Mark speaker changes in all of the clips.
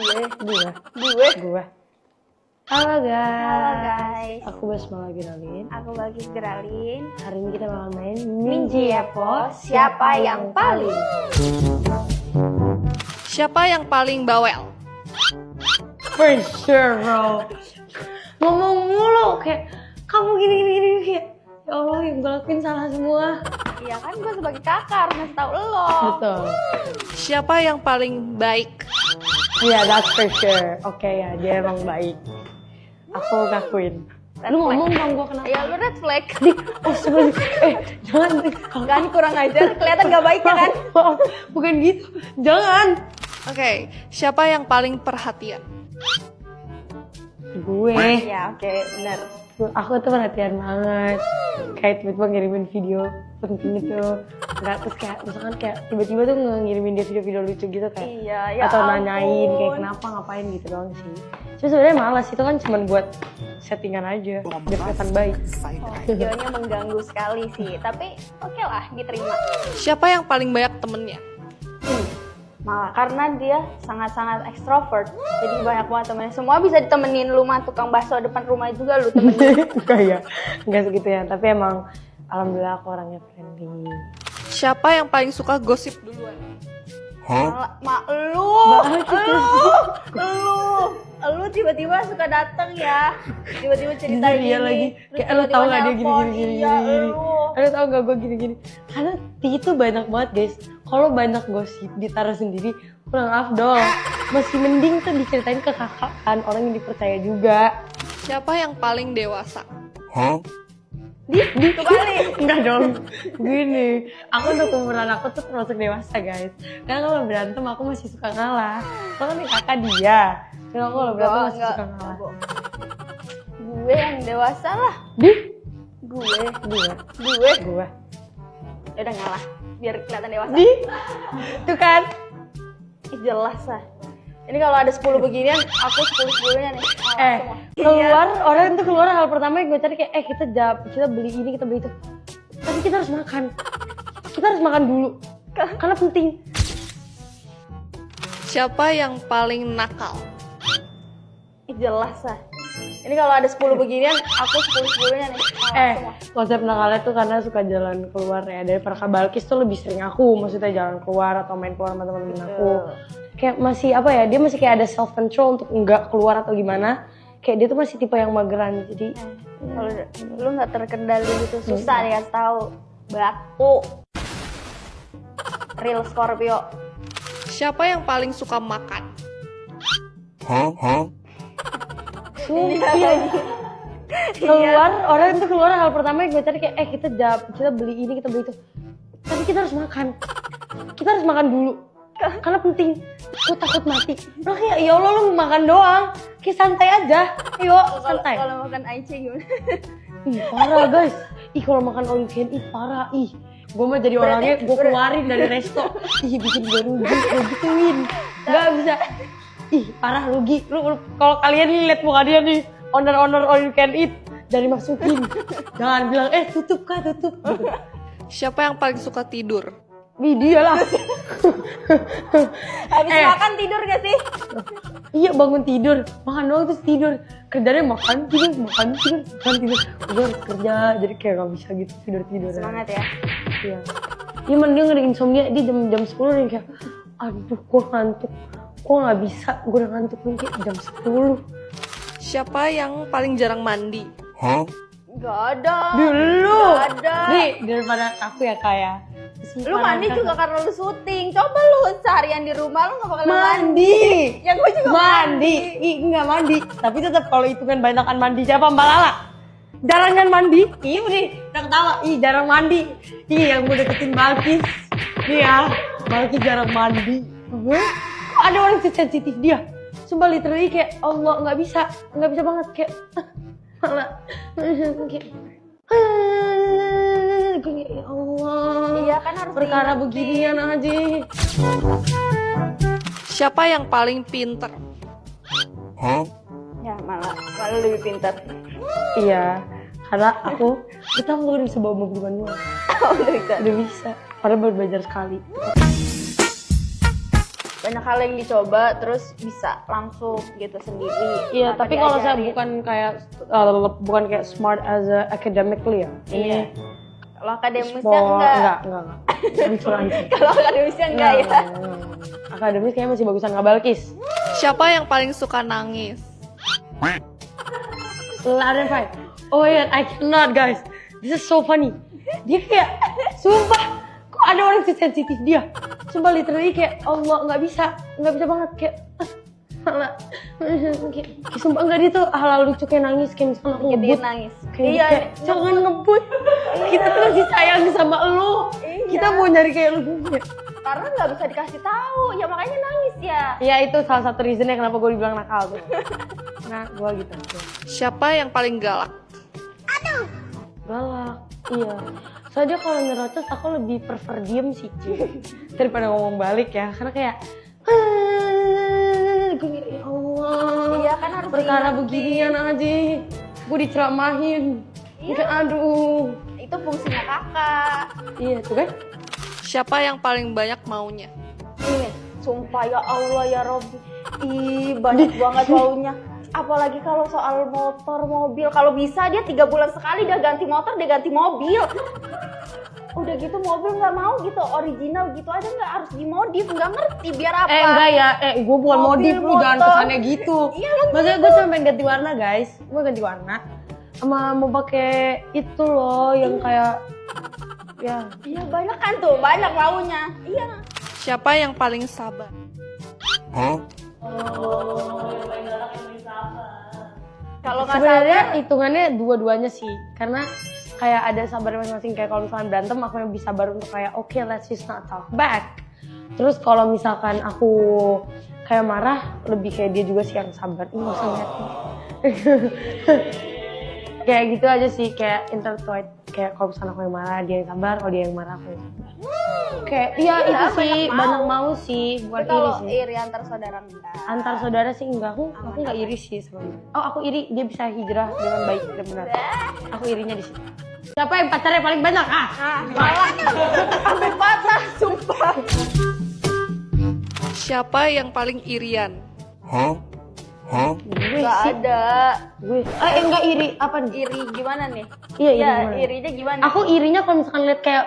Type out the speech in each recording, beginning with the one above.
Speaker 1: Gue. Halo guys.
Speaker 2: Halo guys.
Speaker 1: Aku Basma lagi Geralin.
Speaker 2: Aku Bagi Geralin.
Speaker 1: Hari ini kita bakal main
Speaker 2: Minji Epo, siapa yang paling?
Speaker 3: Siapa yang paling bawel?
Speaker 1: For sure bro. Ngomong mulu kayak kamu gini kayak ya Allah yang gue lakuin salah semua.
Speaker 2: Iya kan gue sebagai kakak harus ngasih tau lo.
Speaker 1: Betul.
Speaker 3: Siapa yang paling baik?
Speaker 1: Iya, that's for sure. Oke ya, dia emang baik. Aku ngakuin.
Speaker 2: Red
Speaker 1: Lu
Speaker 2: flag.
Speaker 1: ngomong bang, gue kenapa?
Speaker 2: Ya lu red flag.
Speaker 1: Oh sebenernya, jangan.
Speaker 2: Kan kurang ajar, kelihatan gak baik ya kan?
Speaker 1: Bukan gitu, jangan.
Speaker 3: Oke, siapa yang paling perhatian?
Speaker 1: Gue,
Speaker 2: Ya oke, benar.
Speaker 1: aku tuh perhatian banget. Kayak tiba-tiba ngirimin video penting itu. Enggak, terus kayak misalkan kayak tiba-tiba tuh ngirimin dia video-video lucu gitu kayak.
Speaker 2: Iya, ya
Speaker 1: atau
Speaker 2: ampun.
Speaker 1: nanyain kayak kenapa ngapain gitu doang sih. Cuma sebenarnya malas, itu kan cuma buat settingan aja biar kelihatan baik.
Speaker 2: Oh, videonya mengganggu sekali sih, tapi oke lah, diterima.
Speaker 3: Siapa yang paling banyak temennya?
Speaker 2: Malah karena dia sangat-sangat ekstrovert, jadi banyak banget temennya. Semua bisa ditemenin, lu mah tukang bakso depan rumah juga lu temenin.
Speaker 1: Enggak ya, enggak segitu ya. Tapi emang alhamdulillah aku orangnya friendly.
Speaker 3: Siapa yang paling suka gosip duluan?
Speaker 2: Lu tiba-tiba suka datang ya, tiba-tiba cerita
Speaker 1: Jujur,
Speaker 2: ini.
Speaker 1: iya lagi.
Speaker 2: Terus
Speaker 1: Kayak lu tau gak dia
Speaker 2: nelpon,
Speaker 1: gini.
Speaker 2: iya, lu.
Speaker 1: Lu tau gak gue gini. Karena itu banyak banget guys. Kalau banyak gosip ditaruh sendiri kurang afdol. Masih mending tuh diceritain ke kakak kan, orang yang dipercaya juga.
Speaker 3: Siapa yang paling dewasa?
Speaker 2: Kebalik.
Speaker 1: Enggak dong. Gini, aku untuk umuran aku tuh termasuk dewasa guys. Karena kalau berantem aku masih suka ngalah. Soalnya nih kakak dia. Karena aku kalau berantem masih suka ngalah.
Speaker 2: Gue yang dewasa lah.
Speaker 1: Gue.
Speaker 2: Ya udah ngalah, biar kelihatan dewasa.
Speaker 1: Tuh kan.
Speaker 2: Jelas lah. Ini kalau ada 10 beginian, aku 10-10-nya nih. Ngalah semua.
Speaker 1: Keluar, orang tuh keluar hal pertama yang gue cari kayak kita beli ini, kita beli itu. Tapi kita harus makan. Kita harus makan dulu. Karena penting.
Speaker 3: Siapa yang paling nakal?
Speaker 2: Jelas lah. Ini kalau ada 10 beginian, aku 10-10-nya nih. Ngalah semua.
Speaker 1: Konsep nakalnya tuh karena suka jalan keluar ya. Daripada Kak Balkis tuh lebih sering aku, maksudnya jalan keluar atau main keluar sama teman-teman aku. Kayak masih apa ya, dia masih kayak ada self control untuk enggak keluar atau gimana. Kayak dia tuh masih tipe yang mageran, jadi
Speaker 2: Kalau lu nggak terkendali gitu susah nih kasih tahu. Baku. Real Scorpio.
Speaker 3: Siapa yang paling suka makan?
Speaker 1: keluar orang tuh keluar hal pertama yang gue cari kayak kita beli ini, kita beli itu. Tapi kita harus makan. Kita harus makan dulu. Karena penting. Gue takut mati. Lo kayak ya Allah lu makan doang. Kayak santai aja. Yuk, santai.
Speaker 2: Kalau makan Aice gimana?
Speaker 1: Ih, parah guys. Ih, kalau makan all you can eat parah. Ih, gue mah jadi orangnya gue keluarin dari resto. Ih, bikin gue rugi, gue gituin. Gak bisa. Ih, parah rugi. Lu kalau kalian lihat muka dia nih, owner all you can eat, dari masukin. Jangan bilang tutup kah, tutup. Gitu.
Speaker 3: Siapa yang paling suka tidur?
Speaker 1: Ih, dia lah.
Speaker 2: Habis makan tidur gak sih?
Speaker 1: Iya, bangun tidur, makan doang terus tidur. Kerjanya makan tidur. Gue harus kerja, jadi kayak gak bisa gitu tidur.
Speaker 2: Semangat ya.
Speaker 1: Iya. Dia mending ngeri insomnia, dia jam 10 nih kayak, aduh gue ngantuk. Gue gak bisa, gue udah ngantuk nih kayak jam 10.
Speaker 3: Siapa yang paling jarang mandi?
Speaker 2: Gak ada.
Speaker 1: Dulu.
Speaker 2: Gak ada.
Speaker 1: Nih, daripada aku ya kayak.
Speaker 2: Lu mandi juga karena lu syuting. Coba lu seharian di rumah lu gak bakal
Speaker 1: mandi.
Speaker 2: Ya gue juga
Speaker 1: mandi. Ih, enggak mandi. Tapi tetap kalau hitungan banyakan mandi siapa Mbak Lala? Jarang kan mandi? Iya nih, udah ketawa. Ih, jarang mandi. Ih, yang gue deketin Balkis. Nih ya, Balkis jarang mandi. Gue ada orang sensitif dia. Sumpah literally kayak Allah nggak bisa banget kayak malah kayak ya Allah.
Speaker 2: Iya kan harus
Speaker 1: perkara
Speaker 2: diingetin.
Speaker 1: beginian aja.
Speaker 3: Siapa yang paling pinter?
Speaker 2: Ya malah lebih pintar.
Speaker 1: Iya, karena kita udah bisa bawa mobil manual.
Speaker 2: Udah bisa.
Speaker 1: Udah bisa. Padahal baru belajar sekali.
Speaker 2: banyak hal yang dicoba terus bisa langsung gitu sendiri.
Speaker 1: Iya,
Speaker 2: tanpa
Speaker 1: tapi kalau saya
Speaker 2: diajarin.
Speaker 1: bukan kayak smart as a academically ya.
Speaker 2: Iya. Kalau akademisnya
Speaker 1: Sport,
Speaker 2: enggak.
Speaker 1: enggak. Hancur.
Speaker 2: Kalau akademisnya enggak ya.
Speaker 1: Akademis kayaknya masih bagusan Kak Balkis.
Speaker 3: Siapa yang paling suka nangis?
Speaker 1: Loud and fight. Oh my god, I cannot guys. This is so funny. Dia kayak, sumpah, kok ada orang sesensitif dia? Sumpah literally kayak, Allah nggak bisa banget kayak, salah. Kayak, sumpah enggak dia tuh hal lucu kayak nangis kayak misalkan aku
Speaker 2: Jadi
Speaker 1: ngebut.
Speaker 2: nangis.
Speaker 1: Kayak,
Speaker 2: Iya.
Speaker 1: kayak, jangan ngebut. Kita tuh masih sayang sama lo.
Speaker 2: Iya.
Speaker 1: Kita mau nyari kayak lu.
Speaker 2: Karena nggak bisa dikasih tahu, ya makanya nangis ya.
Speaker 1: Ya itu salah satu reasonnya kenapa gue dibilang nakal tuh. Nah, gue gitu.
Speaker 3: Siapa yang paling galak?
Speaker 1: Galak, iya. Soalnya kalau nyerocos aku lebih prefer diem sih, Ci. Daripada ngomong balik ya. Karena kayak, gue kayak, ya Allah.
Speaker 2: Iya kan harus
Speaker 1: Perkara
Speaker 2: diingetin.
Speaker 1: beginian aja, gue diceramahin. Kayak aduh.
Speaker 2: Itu fungsinya kakak.
Speaker 1: Iya tuh kan.
Speaker 3: Siapa yang paling banyak maunya?
Speaker 2: Ini, sumpah ya Allah ya Robbi. Ih, banyak banget maunya. Apalagi kalau soal motor, mobil. Kalau bisa dia 3 bulan sekali dia ganti motor, dia ganti mobil. Udah gitu mobil nggak mau gitu, original gitu aja nggak harus dimodif, nggak ngerti biar apa.
Speaker 1: Enggak ya, gue bukan
Speaker 2: Mobil,
Speaker 1: modif lu, jangan
Speaker 2: motor.
Speaker 1: kesannya gitu.
Speaker 2: Iya, kan
Speaker 1: Maksudnya gue cuma pengen ganti warna guys, gue ganti warna. Sama mau pakai itu loh yang kayak, ya
Speaker 2: Iya banyak kan tuh, banyak maunya. Iya.
Speaker 3: Siapa yang paling sabar?
Speaker 2: Kalau nggak
Speaker 1: sebenarnya
Speaker 2: sabar,
Speaker 1: hitungannya dua-duanya sih, karena kayak ada sabar masing-masing. Kayak kalau misalkan berantem aku yang bisa sabar untuk kayak oke, let's just not talk back. Terus kalau misalkan aku kayak marah, lebih kayak dia juga sih yang sabar. Ini bisa ngeliatin. Kayak gitu aja sih, kayak intertwined. Kayak kalau misalkan aku yang marah, dia yang sabar. Kalau dia yang marah, aku yang sabar. Kayak iya itu
Speaker 2: banyak
Speaker 1: sih,
Speaker 2: mau.
Speaker 1: banyak mau sih, bukan
Speaker 2: tapi kalau
Speaker 1: iri sih.
Speaker 2: iri antar saudara enggak.
Speaker 1: Antar saudara sih enggak, aku nggak iri sih sebenarnya. Oh aku iri, dia bisa hijrah dengan baik dan benar. Aku irinya di situ. Siapa yang pacarnya paling banyak?
Speaker 2: Malah sampai patah, sumpah.
Speaker 3: Siapa yang paling irian?
Speaker 1: Gue
Speaker 2: Gak
Speaker 1: sih.
Speaker 2: ada.
Speaker 1: Gue. Enggak iri, apa nih?
Speaker 2: Iri gimana nih?
Speaker 1: Iya, iri
Speaker 2: Iya,
Speaker 1: gimana?
Speaker 2: irinya gimana?
Speaker 1: Aku irinya kalau misalkan lihat kayak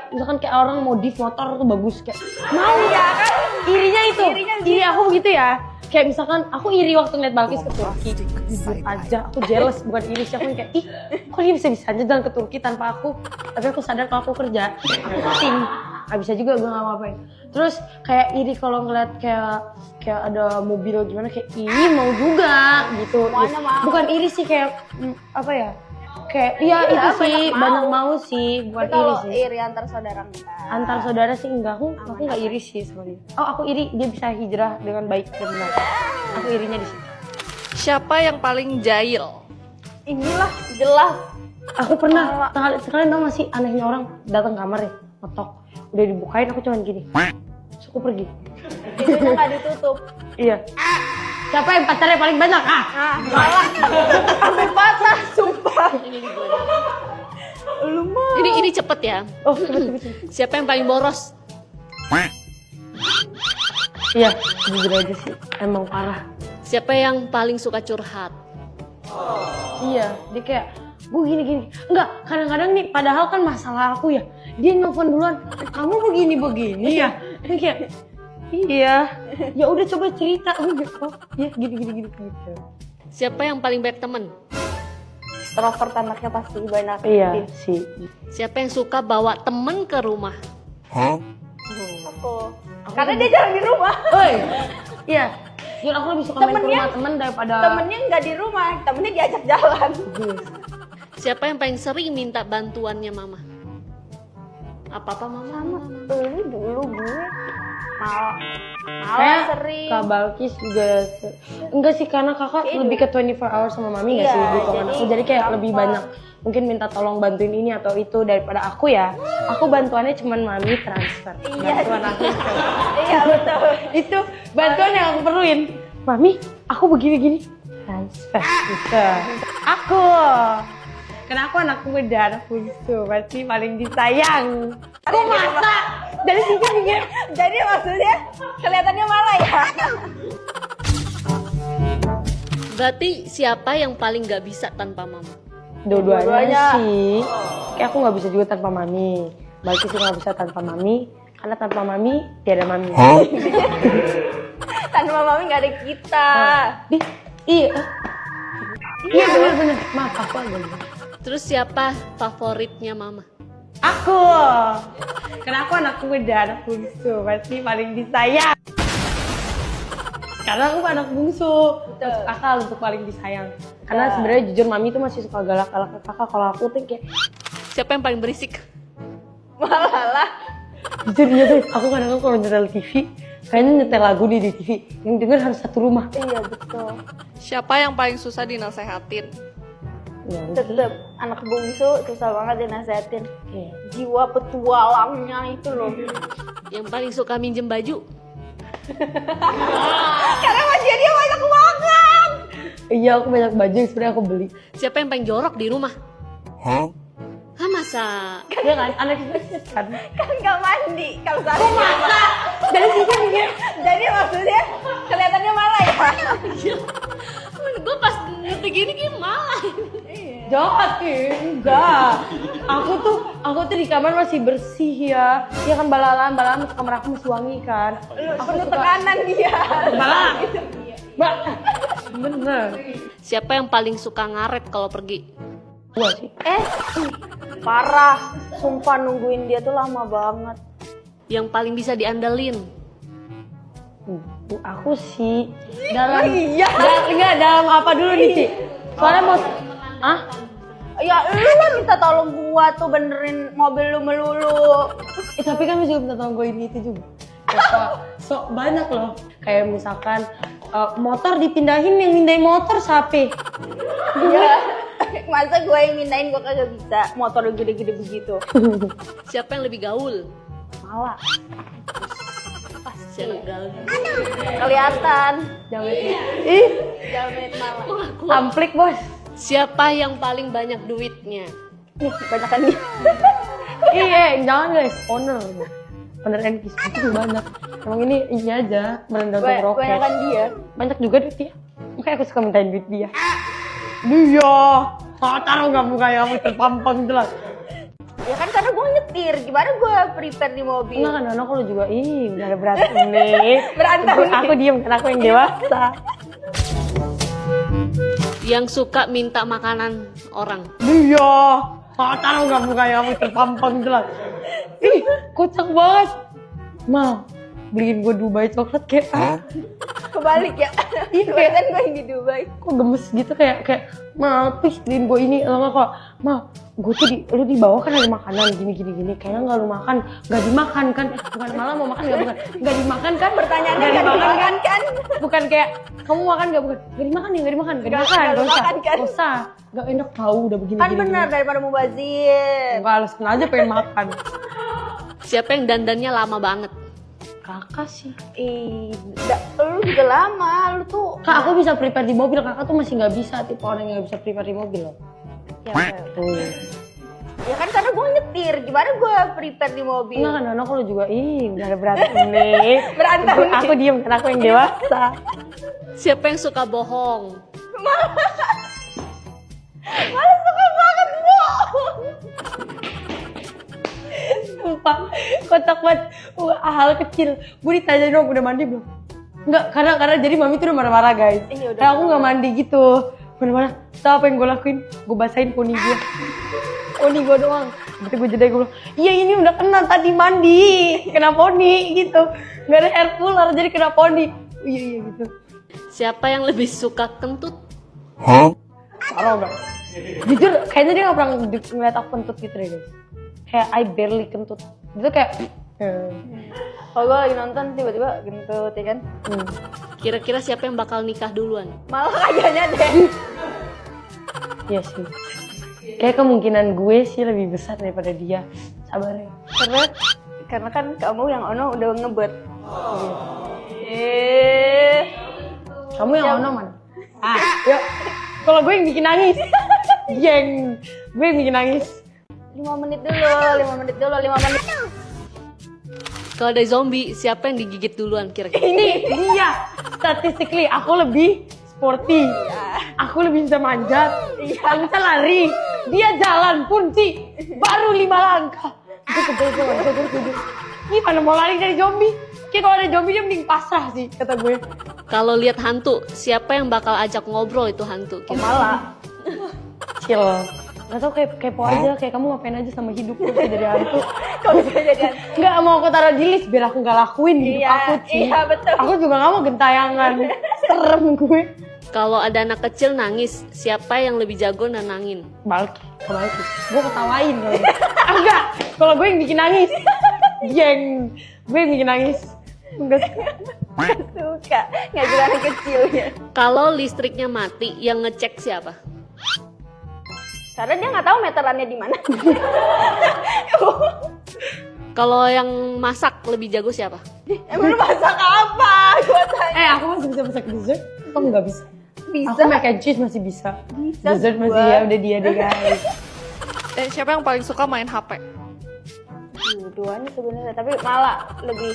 Speaker 1: orang modif motor tuh bagus kayak mau
Speaker 2: ya kan?
Speaker 1: irinya itu.
Speaker 2: Irinya
Speaker 1: Iri aku begitu ya. Kayak misalkan aku iri waktu ngeliat Balkis ke Turki. Jujur aja, aku jealous, bukan iri sih. Aku yang kayak, ih kok dia bisa aja jalan ke Turki tanpa aku. Tapi aku sadar kalau aku kerja, aku pusing. Gak bisa juga gue gak ngapain. Terus kayak iri kalau ngeliat kayak ada mobil gimana kayak ih mau juga gitu.
Speaker 2: Semuanya mau.
Speaker 1: Bukan iri sih kayak apa ya? Kayak iya itu sih banyak mau sih, bukan
Speaker 2: Tapi kalau
Speaker 1: iri sih.
Speaker 2: iri antar saudara enggak.
Speaker 1: Antar saudara sih enggak, aku nggak iri sih sebenarnya. Oh aku iri dia bisa hijrah dengan baik dan benar. Aku irinya di situ.
Speaker 3: Siapa yang paling jahil?
Speaker 2: Inilah jelas.
Speaker 1: Aku pernah sekalian tau gak sih anehnya orang datang kamar ya, ngetok, udah dibukain aku cuman gini. Terus aku pergi.
Speaker 2: Pintunya nggak ditutup.
Speaker 1: Iya. Siapa yang pacarnya paling banyak?
Speaker 2: Malah sampai patah, sumpah. Lu mah.
Speaker 4: Ini cepet ya.
Speaker 1: Oh cepet.
Speaker 4: Siapa yang paling boros?
Speaker 1: Iya, jujur aja sih, emang parah.
Speaker 4: Siapa yang paling suka curhat?
Speaker 1: Iya, dia kayak gue gini. Enggak, kadang-kadang nih padahal kan masalah aku ya. Dia nelfon duluan, kamu begini ya. Dia kayak iya. Ya udah coba cerita. Oh ya gini gitu.
Speaker 4: Siapa yang paling baik temen?
Speaker 2: Extrovert anaknya pasti banyak.
Speaker 1: Iya sih.
Speaker 4: Siapa yang suka bawa temen ke rumah?
Speaker 2: Aku. Karena dia jarang di rumah.
Speaker 1: Oi. Iya. Jujur aku lebih suka main ke
Speaker 2: Temennya-
Speaker 1: rumah temen daripada
Speaker 2: Temennya nggak di rumah, temennya diajak jalan.
Speaker 4: Siapa yang paling sering minta bantuannya mama? Apa-apa mama?
Speaker 2: Lu dulu gue. Malah
Speaker 1: Kayak
Speaker 2: sering.
Speaker 1: Kak Balkis juga enggak sih karena kakak
Speaker 2: Kayak
Speaker 1: lebih ke 24 hours sama mami nggak
Speaker 2: Iya,
Speaker 1: sih gitu kan
Speaker 2: jadi
Speaker 1: aku jadi kayak
Speaker 2: gampang.
Speaker 1: lebih banyak mungkin minta tolong bantuin ini atau itu daripada aku ya. Aku bantuannya cuman mami transfer.
Speaker 2: Iya.
Speaker 1: Bantuan aku itu.
Speaker 2: Iya betul.
Speaker 1: Itu bantuan yang aku perluin. Mami, aku begini transfer gitu. Aku karena aku anak muda, anak bungsu, pasti paling disayang. Aku masak, Jadi Tika mikir,
Speaker 2: Jadi maksudnya kelihatannya malah ya.
Speaker 4: Berarti siapa yang paling gak bisa tanpa mama?
Speaker 1: dua-duanya
Speaker 2: Dua-duanya.
Speaker 1: sih. Kayak aku nggak bisa juga tanpa mami. Balkis sih nggak bisa tanpa mami. Karena tanpa mami tiada mami.
Speaker 2: Tanpa mami nggak ada kita.
Speaker 1: Iya. Iya benar-benar. Maaf aku aja.
Speaker 4: Terus siapa favoritnya mama?
Speaker 1: Aku. Karena aku anak muda, anak bungsu, pasti paling disayang. Karena aku anak bungsu, masuk akal untuk paling disayang. Karena sebenarnya jujur mami tuh masih suka galak-galak ke kakak. Kalau aku tuh kayak
Speaker 3: Siapa yang paling berisik?
Speaker 2: Malah lah.
Speaker 1: jujur iya tuh, aku kadang-kadang kalau nyetel TV, kayaknya nyetel lagu nih di TV, yang denger harus satu rumah.
Speaker 2: Iya betul.
Speaker 3: Siapa yang paling susah dinasehatin?
Speaker 1: Ya, udah.
Speaker 2: Tetep anak bungsu susah banget dinasehatin.
Speaker 1: Iya.
Speaker 2: Jiwa petualangnya itu loh.
Speaker 4: Yang paling suka minjem baju?
Speaker 2: Karena masih dia banyak banget.
Speaker 1: Iya, aku banyak baju yang sebenarnya aku beli.
Speaker 4: Siapa yang paling jorok di rumah? Hah, masa?
Speaker 1: Iya kan, anak itu kan.
Speaker 2: Kan nggak mandi kalau sehari. Masa?
Speaker 1: Jadi sih kan mikir,
Speaker 2: Jadi maksudnya kelihatannya malah ya.
Speaker 4: Gue pas ngerti gini malah.
Speaker 1: jahat ya, enggak. Aku tuh di kamar masih bersih ya. Iya kan balalan masuk kamar aku masih wangi kan. Aku
Speaker 2: Penuh
Speaker 1: suka
Speaker 2: tekanan dia.
Speaker 1: balalan. Mbak, bener.
Speaker 4: Siapa yang paling suka ngaret kalau pergi?
Speaker 1: Gua sih.
Speaker 2: Parah. Sumpah nungguin dia tuh lama banget.
Speaker 4: Yang paling bisa diandelin?
Speaker 1: Aku sih dalam enggak dalam apa dulu nih Ci? Soalnya mau
Speaker 2: Ya lu lah minta tolong gua tuh benerin mobil lu melulu.
Speaker 1: tapi kan lu juga minta tolong gue ini itu juga. Sok banyak loh. Kayak misalkan motor dipindahin, yang mindahin motor sapi.
Speaker 2: Iya. Masa gua yang mindahin gua kagak bisa. Motor lu gede-gede begitu.
Speaker 4: Siapa yang lebih gaul?
Speaker 2: Malah.
Speaker 4: Pas siapa gaul?
Speaker 2: Kelihatan.
Speaker 1: Ih,
Speaker 2: Jamet malah.
Speaker 1: amplik bos.
Speaker 4: Siapa yang paling banyak duitnya?
Speaker 2: Nih, banyakan dia.
Speaker 1: Iya, jangan guys, owner NPC itu banyak. Emang ini aja, merendam roket.
Speaker 2: Banyakan dia.
Speaker 1: Banyak juga duit dia. Makanya aku suka mintain duit dia. Dia, taruh nggak mukanya kamu terpampang jelas.
Speaker 2: Ya kan karena gua nyetir. Gimana gua prepare di mobil?
Speaker 1: Enggak kan, anak kalau juga, udah ada berantem nih.
Speaker 2: Berantem nih.
Speaker 1: Aku diem, kan aku yang dewasa.
Speaker 4: Yang suka minta makanan orang?
Speaker 1: Dia, taruh nggak mukanya kamu terpampang jelas. Ih, kocak banget. Ma, beliin gue Dubai coklat kayak
Speaker 2: Kebalik ya.
Speaker 1: Iya, kayak-
Speaker 2: Kan gua yang di Dubai.
Speaker 1: kok gemes gitu kayak ma please beliin gue ini atau nggak kok ma gue tuh lu di bawah kan ada makanan gini kayaknya nggak lu makan nggak dimakan kan bukan malah mau makan nggak dimakan kan
Speaker 2: Pertanyaannya
Speaker 1: nggak
Speaker 2: kan
Speaker 1: dimakan
Speaker 2: kan?
Speaker 1: bukan kayak kamu makan nggak nggak dimakan nggak dimakan
Speaker 2: Nggak
Speaker 1: nggak
Speaker 2: dimakan kan?
Speaker 1: usah nggak enak tahu udah begini
Speaker 2: Kan benar daripada mubazir.
Speaker 1: nggak alasan aja pengen makan
Speaker 4: Siapa yang dandannya lama banget?
Speaker 1: kakak sih
Speaker 2: Lu juga lama, lu tuh.
Speaker 1: kak aku bisa prepare di mobil kakak tuh masih nggak bisa tipe orang yang nggak bisa prepare di mobil loh
Speaker 2: Ya,
Speaker 1: tuh.
Speaker 2: ya kan karena gua nyetir. Gimana gua prepare di mobil?
Speaker 1: Enggak kan, anak kalau juga, udah ada berantem nih.
Speaker 2: Berantem nih.
Speaker 1: Aku diem, kan aku yang dewasa.
Speaker 4: Siapa yang suka bohong?
Speaker 2: Malah suka banget bohong.
Speaker 1: Sumpah, kocak banget. Hal kecil. Gue ditanya dong, udah mandi belum? Enggak, karena jadi mami tuh udah marah-marah guys.
Speaker 2: Iya, udah
Speaker 1: Karena aku nggak mandi gitu. Marah-marah, tau apa yang gue lakuin? Gue basahin poni gue. Poni gue doang. Berarti gue jeda, gue bilang, iya ini udah kena tadi mandi. Kena poni gitu. Nggak ada air cooler, jadi kena poni. Iya gitu.
Speaker 4: Siapa yang lebih suka kentut?
Speaker 1: Parah banget. Jujur, kayaknya dia gak pernah ngeliat aku kentut gitu deh guys. Kayak I barely kentut. Itu kayak
Speaker 2: Kalau gua lagi nonton tiba-tiba gentut ya kan.
Speaker 4: Kira-kira siapa yang bakal nikah duluan?
Speaker 2: Malah kayaknya deh.
Speaker 1: Iya sih. Kayak kemungkinan gue sih lebih besar daripada dia. Sabar ya.
Speaker 2: Karena kan kamu yang ono udah ngebet.
Speaker 1: Kamu yang ono mana? Ya. Kalau gue yang bikin nangis. Geng. Gue yang bikin nangis.
Speaker 2: 5 menit dulu.
Speaker 4: Kalau ada zombie, siapa yang digigit duluan kira-kira?
Speaker 1: Ini dia. Statistically aku lebih sporty. Aku lebih bisa manjat. Aku bisa lari. Dia jalan pun sih baru 5 langkah. Gue setuju. Ini mana mau lari dari zombie? Kayak kalau ada zombie dia mending pasrah sih kata gue.
Speaker 4: Kalau lihat hantu, siapa yang bakal ajak ngobrol itu hantu? Kira-kira?
Speaker 1: Malah chill. Gak tau kayak kepo aja, kayak kamu ngapain aja sama hidup lu kayak jadi hantu.
Speaker 2: Kok bisa jadi?
Speaker 1: Nggak mau aku taruh di list biar aku nggak lakuin hidup
Speaker 2: Iya,
Speaker 1: aku sih.
Speaker 2: iya, betul.
Speaker 1: Aku juga nggak mau gentayangan. Serem gue.
Speaker 4: Kalau ada anak kecil nangis, siapa yang lebih jago nenangin?
Speaker 1: Balki. Gue ketawain kalau gitu. Enggak, kalau gue yang bikin nangis. Gue yang bikin nangis. Enggak.
Speaker 2: Suka ngajarin kecilnya.
Speaker 4: Kalau listriknya mati, yang ngecek siapa?
Speaker 2: Karena dia nggak tahu meterannya di mana.
Speaker 4: Kalau yang masak lebih jago siapa?
Speaker 2: Emang lu masak apa? Gua tanya.
Speaker 1: Aku masih bisa masak dessert. Kamu nggak bisa.
Speaker 2: Bisa.
Speaker 1: Aku mac and cheese masih bisa.
Speaker 2: Bisa
Speaker 1: Dessert masih
Speaker 2: gua.
Speaker 1: ya udah dia deh guys.
Speaker 3: Siapa yang paling suka main HP?
Speaker 2: Duanya sebenarnya, tapi malah lebih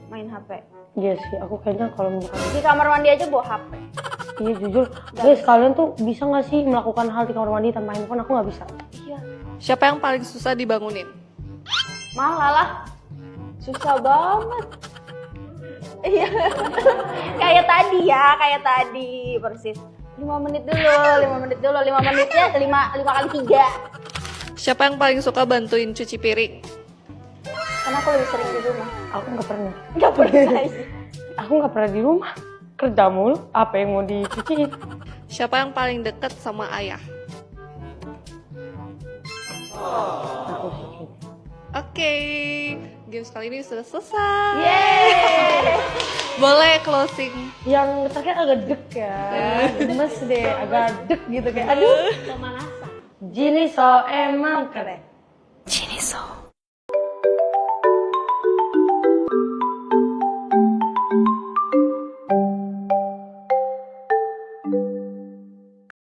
Speaker 2: main HP.
Speaker 1: Iya sih, aku kayaknya kalau bukan.
Speaker 2: Di kamar mandi aja bawa HP.
Speaker 1: Iya jujur, guys kalian tuh bisa nggak sih melakukan hal di kamar mandi tanpa handphone? Aku nggak bisa.
Speaker 2: Iya.
Speaker 3: Siapa yang paling susah dibangunin?
Speaker 2: Malah lah. Susah banget. Iya. Kayak tadi persis. 5 menit dulu. 5 menitnya 5 kali 3.
Speaker 3: Siapa yang paling suka bantuin cuci piring?
Speaker 2: Karena aku lebih sering di rumah.
Speaker 1: Aku nggak pernah.
Speaker 2: Gak pernah sih.
Speaker 1: Aku nggak pernah di rumah. Kerja mulu. Apa yang mau dicuciin?
Speaker 3: Siapa yang paling dekat sama ayah?
Speaker 1: Aku sih.
Speaker 3: Oke, games kali ini sudah selesai.
Speaker 2: Yeay.
Speaker 3: Boleh closing.
Speaker 1: Yang terakhir agak deg ya. Gemes deh, agak deg gitu kayak. Aduh.
Speaker 4: Pemanasan.
Speaker 1: Jini so emang keren.